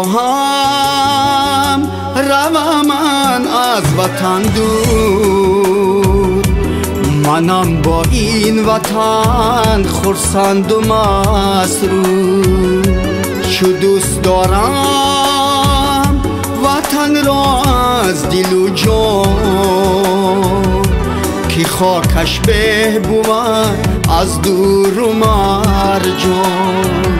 نمیخواهم روم من از وطن دور، منم با این وطن خرسند و مسرور. چو دوست دارم وطن را از دل و جان، که خاکش به بود از دور و مرجان.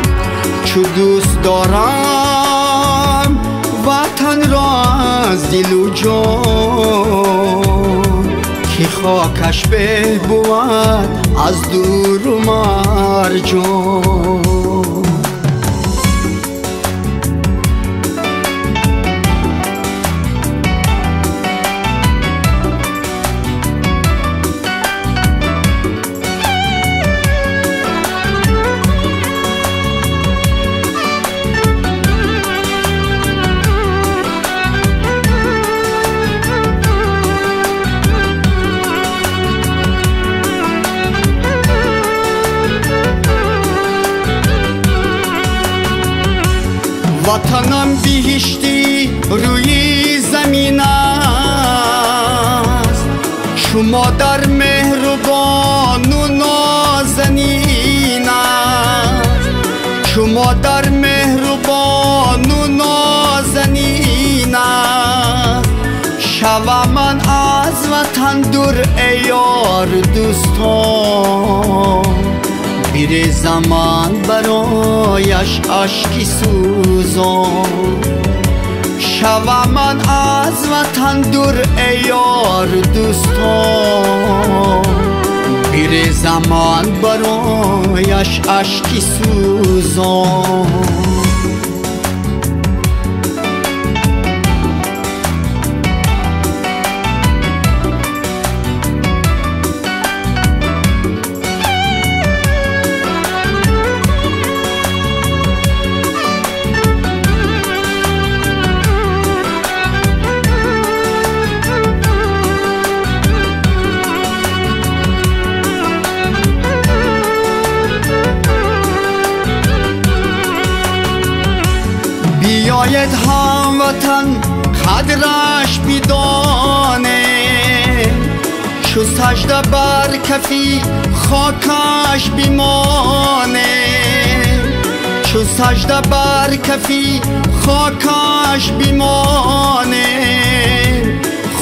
چو دوست دارم وطن را از دل و جان، که خاکش به بود از دور و مرجان. وطنم بهشتی روی زمین است، شما در مهربان و نازنین است. شما در مهربان و نازنین است. شوم من از وطن دور ای یار دوستان، بیر زمان برایش اشکی سوزان. شوم من از وطن دور ای یار دوستان، بیر زمان برایش اشکی سوزان. بیاید هموطن قدرش بدانه، چو سجده بر کفی خاکش بمانه. چو سجده بر کفی خاکش بمانه.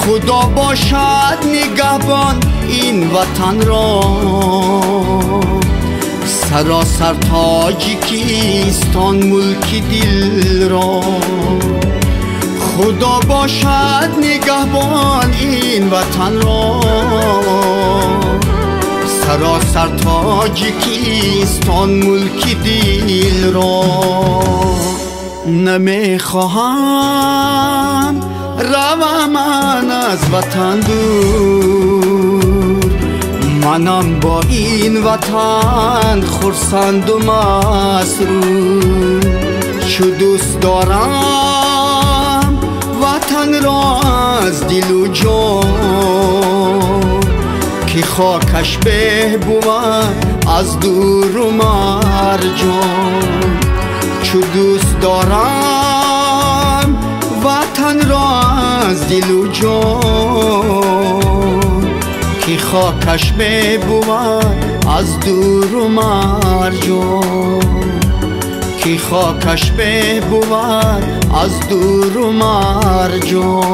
خدا باشد نگهبان این وطن را، سراسر تاجیکستان ملک دل را. خدا باشد نگهبان این وطن را، سراسر تاجیکستان ملک دل را. نمیخواهم روم من از وطن دور، منم با این وطن خرسند و مسرور. چو دوست دارم وطن را از دل و جان، که خاکش به بود از دور و مرجان. چو دوست دارم وطن را از دل و جان، که خاکش به بود از دور و مرجان. که خاکش به بود از دور و مرجان.